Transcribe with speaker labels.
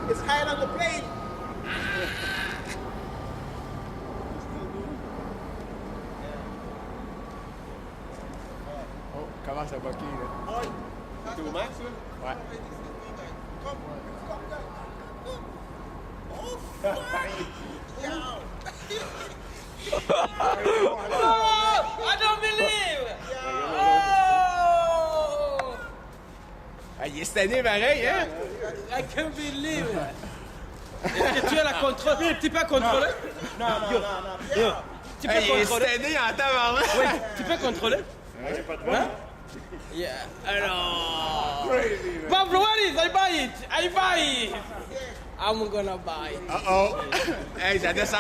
Speaker 1: It's higher on the plane.
Speaker 2: Oh, commence à boquer, là.
Speaker 1: C'est au max, là?
Speaker 2: Ouais.
Speaker 3: I don't believe! Oh!
Speaker 2: Ah, il est stanné pareil, hein?
Speaker 3: I can't believe it! Est-ce que tu as la contrôle? Tu peux contrôler?
Speaker 1: Non.
Speaker 3: Tu peux
Speaker 2: Hey, il est
Speaker 3: contrôler?
Speaker 2: stanné en tabarnak!
Speaker 3: Oui, tu peux contrôler? Hein? Yeah, alors... Pablo, what is? I buy it! I'm gonna buy it!
Speaker 2: Uh-oh! Hey, ça descend.